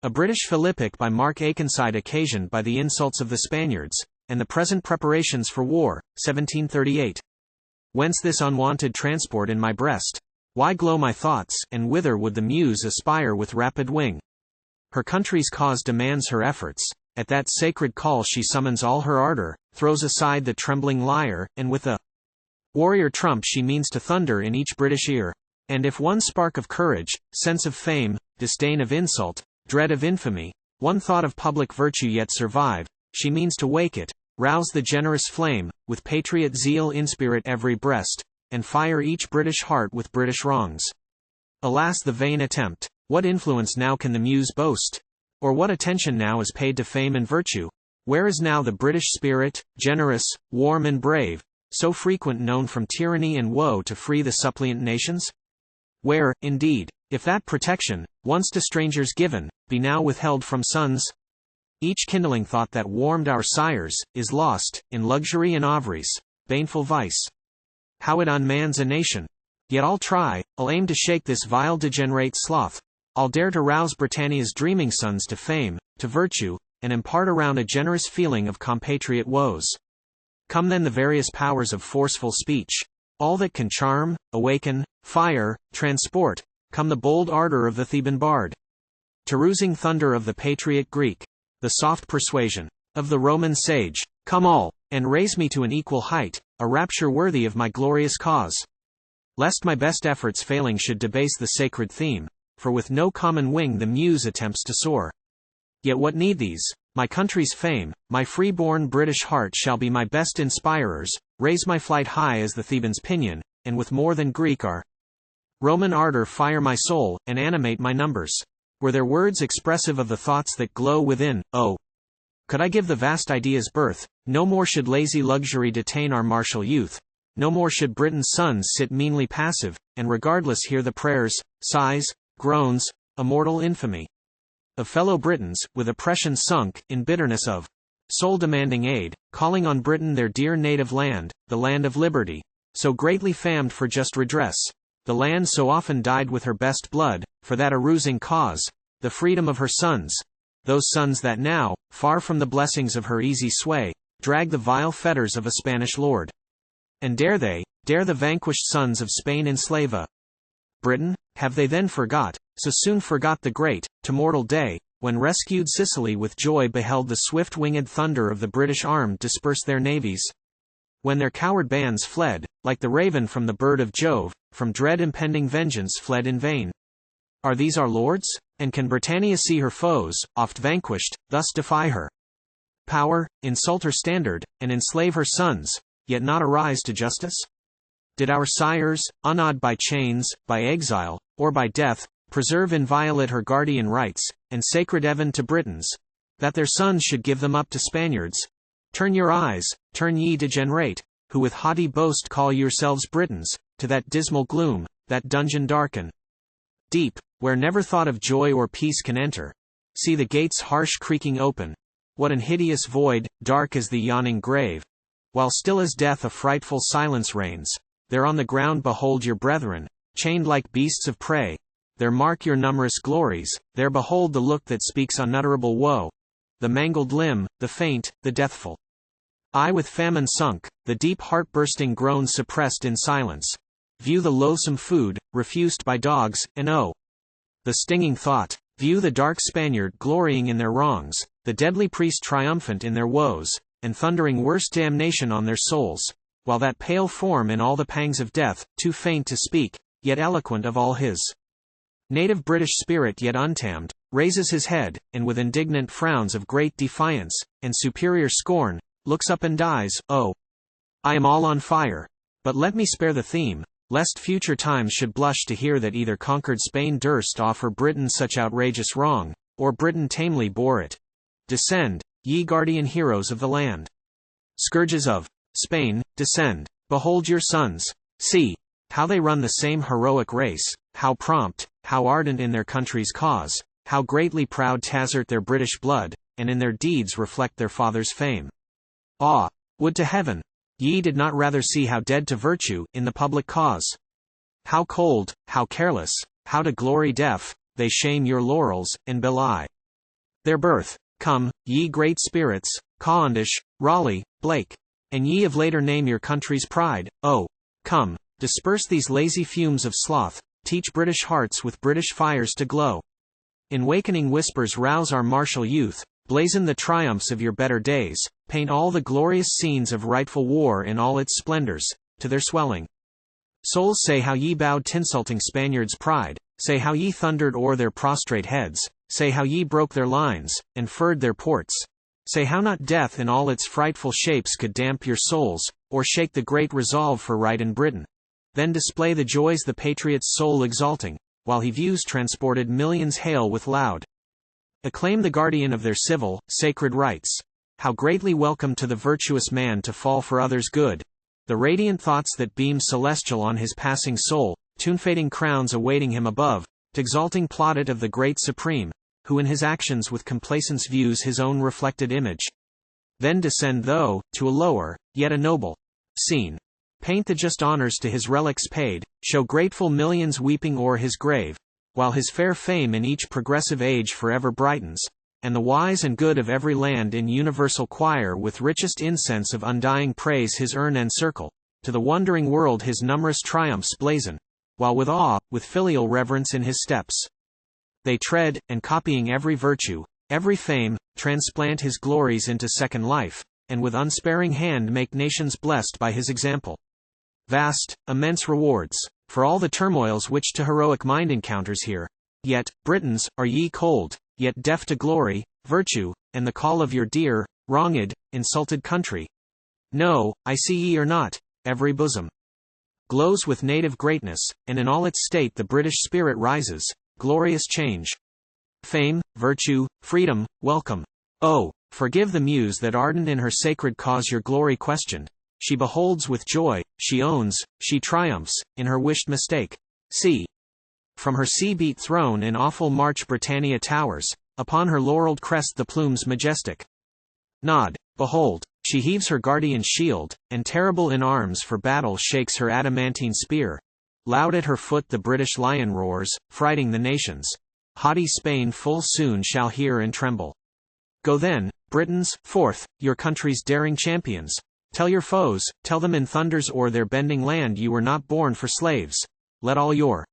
A British Philippic by Mark Akenside occasioned by the insults of the Spaniards, and the present preparations for war, 1738. Whence this unwonted transport in my breast? Why glow my thoughts, and whither would the Muse aspire with rapid wing? Her country's cause demands her efforts. At that sacred call she summons all her ardor, throws aside the trembling lyre, and with a warrior trump she means to thunder in each British ear. And if one spark of courage, sense of fame, disdain of insult, dread of infamy, one thought of public virtue yet survive, she means to wake it, rouse the generous flame, with patriot zeal inspirit every breast, and fire each British heart with British wrongs. Alas, the vain attempt! What influence now can the Muse boast? Or what attention now is paid to fame and virtue? Where is now the British spirit, generous, warm and brave, so frequent known from tyranny and woe to free the suppliant nations? Where, indeed, if that protection, once to strangers given, be now withheld from sons? Each kindling thought that warmed our sires, is lost, in luxury and avarice, baneful vice. How it unmans a nation! Yet I'll try, I'll aim to shake this vile degenerate sloth. I'll dare to rouse Britannia's dreaming sons to fame, to virtue, and impart around a generous feeling of compatriot woes. Come then the various powers of forceful speech, all that can charm, awaken, fire, transport, come the bold ardor of the Theban bard, to rousing thunder of the patriot Greek, the soft persuasion of the Roman sage, come all, and raise me to an equal height, a rapture worthy of my glorious cause. Lest my best efforts failing should debase the sacred theme, for with no common wing the Muse attempts to soar. Yet what need these? My country's fame, my free-born British heart shall be my best inspirers, raise my flight high as the Theban's pinion, and with more than Greek are Roman ardor fire my soul, and animate my numbers. Were their words expressive of the thoughts that glow within, oh! Could I give the vast ideas birth, no more should lazy luxury detain our martial youth, no more should Britain's sons sit meanly passive, and regardless hear the prayers, sighs, groans, immortal infamy of fellow Britons, with oppression sunk, in bitterness of soul demanding aid, calling on Britain their dear native land, the land of liberty, so greatly famed for just redress, the land so often died with her best blood, for that arousing cause, the freedom of her sons, those sons that now, far from the blessings of her easy sway, drag the vile fetters of a Spanish lord. And dare the vanquished sons of Spain enslave a Britain? Have they then forgot, so soon forgot the great, immortal day, when rescued Sicily with joy beheld the swift-winged thunder of the British armed disperse their navies? When their coward bands fled, like the raven from the bird of Jove, from dread impending vengeance fled in vain. Are these our lords? And can Britannia see her foes, oft vanquished, thus defy her power, insult her standard, and enslave her sons, yet not arise to justice? Did our sires, unawed by chains, by exile, or by death, preserve inviolate her guardian rights, and sacred even to Britons, that their sons should give them up to Spaniards? Turn your eyes, turn ye degenerate, who with haughty boast call yourselves Britons, to that dismal gloom, that dungeon darken deep, where never thought of joy or peace can enter. See the gates harsh creaking open. What an hideous void, dark as the yawning grave. While still as death a frightful silence reigns. There on the ground behold your brethren, chained like beasts of prey. There mark your numerous glories, there behold the look that speaks unutterable woe. The mangled limb, the faint, the deathful eye with famine sunk, the deep heart-bursting groans suppressed in silence. View the loathsome food, refused by dogs, and oh! The stinging thought, view the dark Spaniard glorying in their wrongs, the deadly priest triumphant in their woes, and thundering worse damnation on their souls, while that pale form in all the pangs of death, too faint to speak, yet eloquent of all his native British spirit yet untamed, raises his head, and with indignant frowns of great defiance, and superior scorn, looks up and dies. Oh! I am all on fire. But let me spare the theme, lest future times should blush to hear that either conquered Spain durst offer Britain such outrageous wrong, or Britain tamely bore it. Descend, ye guardian heroes of the land. Scourges of Spain, descend. Behold your sons. See how they run the same heroic race, how prompt, how ardent in their country's cause, how greatly proud t'assert their British blood, and in their deeds reflect their fathers' fame. Ah! Would to heaven ye did not rather see how dead to virtue, in the public cause. How cold, how careless, how to glory deaf, they shame your laurels, and belie Their birth. Come, ye great spirits, Cavendish, Raleigh, Blake. And ye of later name your country's pride, oh, come, disperse these lazy fumes of sloth, teach British hearts with British fires to glow. In wakening whispers rouse our martial youth, blazon the triumphs of your better days, paint all the glorious scenes of rightful war in all its splendors, to their swelling souls say how ye bowed tinsulting Spaniards' pride, say how ye thundered o'er their prostrate heads, say how ye broke their lines, and furred their ports, say how not death in all its frightful shapes could damp your souls, or shake the great resolve for right in Britain. Then display the joys the patriot's soul exalting, while he views transported millions hail with loud acclaim the guardian of their civil, sacred rights. How greatly welcome to the virtuous man to fall for others' good. The radiant thoughts that beam celestial on his passing soul, tune-fading crowns awaiting him above, t'exalting plaudit of the great supreme, who in his actions with complacence views his own reflected image. Then descend though, to a lower, yet a noble scene. Paint the just honors to his relics paid, show grateful millions weeping o'er his grave, while his fair fame in each progressive age forever brightens, and the wise and good of every land in universal choir with richest incense of undying praise his urn encircle, to the wondering world his numerous triumphs blazon, while with awe, with filial reverence in his steps they tread, and copying every virtue, every fame, transplant his glories into second life, and with unsparing hand make nations blessed by his example. Vast, immense rewards, for all the turmoils which to heroic mind encounters here. Yet, Britons, are ye cold, yet deaf to glory, virtue, and the call of your dear, wronged, insulted country? No, I see ye are not. Every bosom glows with native greatness, and in all its state the British spirit rises, glorious change. Fame, virtue, freedom, welcome. Oh, forgive the Muse that ardent in her sacred cause your glory questioned. She beholds with joy, she owns, she triumphs, in her wished mistake. See! From her sea-beat throne in awful march Britannia towers, upon her laureled crest the plumes majestic nod. Behold, she heaves her guardian shield, and terrible in arms for battle shakes her adamantine spear. Loud at her foot the British lion roars, frighting the nations. Haughty Spain full soon shall hear and tremble. Go then, Britons, forth, your country's daring champions. Tell your foes, tell them in thunders o'er their bending land you were not born for slaves. Let all your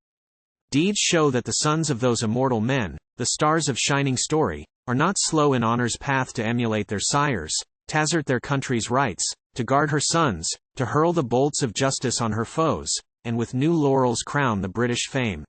deeds show that the sons of those immortal men, the stars of shining story, are not slow in honor's path to emulate their sires, t'assert their country's rights, to guard her sons, to hurl the bolts of justice on her foes, and with new laurels crown the British fame.